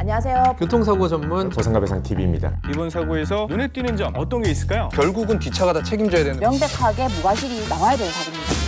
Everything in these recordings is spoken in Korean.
안녕하세요. 교통사고 전문 보상가배상TV입니다. 이번 사고에서 눈에 띄는 점 어떤 게 있을까요? 결국은 뒷차가 다 책임져야 되는 명백하게 무과실이 나와야 되는 사고입니다.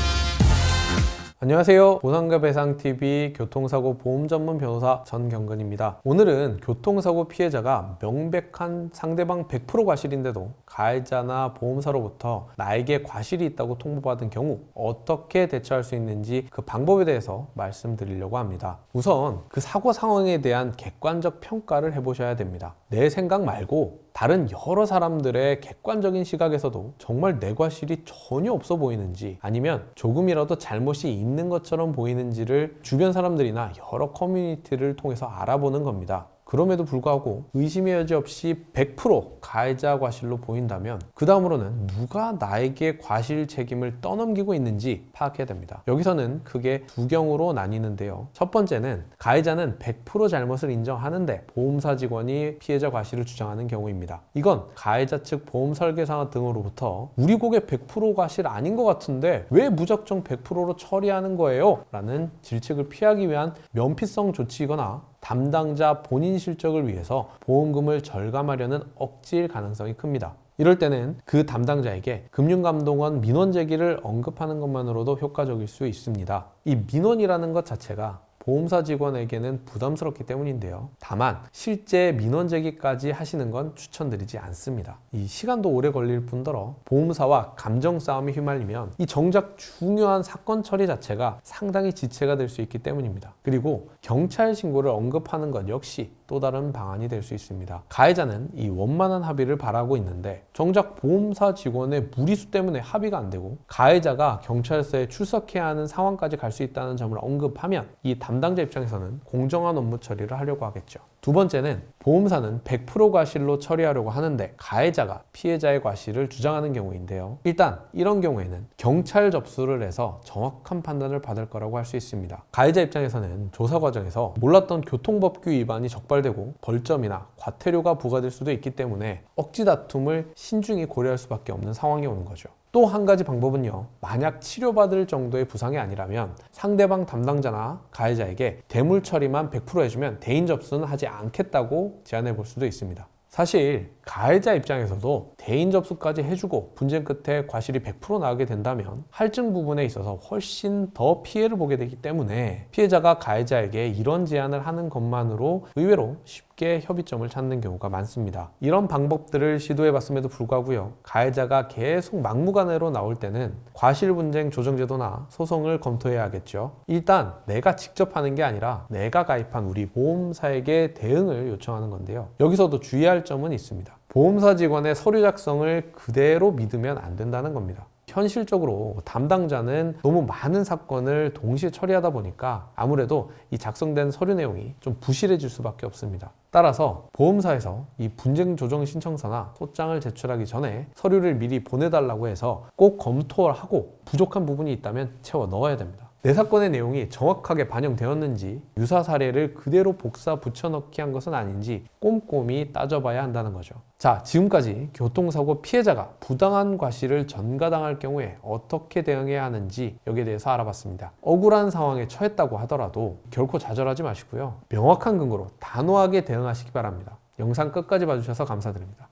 안녕하세요. 보상가배상TV 교통사고 보험 전문 변호사 전경근입니다. 오늘은 교통사고 피해자가 명백한 상대방 100% 과실인데도 가해자나 보험사로부터 나에게 과실이 있다고 통보받은 경우 어떻게 대처할 수 있는지 그 방법에 대해서 말씀드리려고 합니다. 우선 그 사고 상황에 대한 객관적 평가를 해보셔야 됩니다. 내 생각 말고 다른 여러 사람들의 객관적인 시각에서도 정말 내 과실이 전혀 없어 보이는지 아니면 조금이라도 잘못이 있는 것처럼 보이는지를 주변 사람들이나 여러 커뮤니티를 통해서 알아보는 겁니다. 그럼에도 불구하고 의심의 여지 없이 100% 가해자 과실로 보인다면 그 다음으로는 누가 나에게 과실 책임을 떠넘기고 있는지 파악해야 됩니다. 여기서는 크게 두 경우로 나뉘는데요. 첫 번째는 가해자는 100% 잘못을 인정하는데 보험사 직원이 피해자 과실을 주장하는 경우입니다. 이건 가해자 측 보험 설계사 등으로부터 우리 고객 100% 과실 아닌 것 같은데 왜 무작정 100%로 처리하는 거예요? 라는 질책을 피하기 위한 면피성 조치이거나 담당자 본인 실적을 위해서 보험금을 절감하려는 억지일 가능성이 큽니다. 이럴 때는 그 담당자에게 금융감독원 민원 제기를 언급하는 것만으로도 효과적일 수 있습니다. 이 민원이라는 것 자체가 보험사 직원에게는 부담스럽기 때문인데요. 다만 실제 민원 제기까지 하시는 건 추천드리지 않습니다. 이 시간도 오래 걸릴 뿐더러 보험사와 감정 싸움이 휘말리면 이 정작 중요한 사건 처리 자체가 상당히 지체가 될 수 있기 때문입니다. 그리고 경찰 신고를 언급하는 것 역시 또 다른 방안이 될 수 있습니다. 가해자는 이 원만한 합의를 바라고 있는데 정작 보험사 직원의 무리수 때문에 합의가 안 되고 가해자가 경찰서에 출석해야 하는 상황까지 갈 수 있다는 점을 언급하면 이 담당자 입장에서는 공정한 업무 처리를 하려고 하겠죠. 두 번째는 보험사는 100% 과실로 처리하려고 하는데 가해자가 피해자의 과실을 주장하는 경우인데요. 일단 이런 경우에는 경찰 접수를 해서 정확한 판단을 받을 거라고 할 수 있습니다. 가해자 입장에서는 조사 과정에서 몰랐던 교통법규 위반이 적발되고 벌점이나 과태료가 부과될 수도 있기 때문에 억지 다툼을 신중히 고려할 수밖에 없는 상황이 오는 거죠. 또 한 가지 방법은요. 만약 치료받을 정도의 부상이 아니라면 상대방 담당자나 가해자에게 대물 처리만 100% 해주면 대인 접수는 하지 않겠다고 제안해 볼 수도 있습니다. 사실 가해자 입장에서도 대인 접수까지 해주고 분쟁 끝에 과실이 100% 나오게 된다면 할증 부분에 있어서 훨씬 더 피해를 보게 되기 때문에 피해자가 가해자에게 이런 제안을 하는 것만으로 의외로 쉽게 협의점을 찾는 경우가 많습니다. 이런 방법들을 시도해봤음에도 불구하고요. 가해자가 계속 막무가내로 나올 때는 과실분쟁 조정제도나 소송을 검토해야 하겠죠. 일단 내가 직접 하는 게 아니라 내가 가입한 우리 보험사에게 대응을 요청하는 건데요. 여기서도 주의할 점은 있습니다. 보험사 직원의 서류 작성을 그대로 믿으면 안 된다는 겁니다. 현실적으로 담당자는 너무 많은 사건을 동시에 처리하다 보니까 아무래도 이 작성된 서류 내용이 좀 부실해질 수밖에 없습니다. 따라서 보험사에서 이 분쟁 조정 신청서나 소장을 제출하기 전에 서류를 미리 보내달라고 해서 꼭 검토를 하고 부족한 부분이 있다면 채워 넣어야 됩니다. 내 사건의 내용이 정확하게 반영되었는지 유사 사례를 그대로 복사 붙여넣기 한 것은 아닌지 꼼꼼히 따져봐야 한다는 거죠. 자, 지금까지 교통사고 피해자가 부당한 과실을 전가당할 경우에 어떻게 대응해야 하는지 여기에 대해서 알아봤습니다. 억울한 상황에 처했다고 하더라도 결코 좌절하지 마시고요. 명확한 근거로 단호하게 대응하시기 바랍니다. 영상 끝까지 봐주셔서 감사드립니다.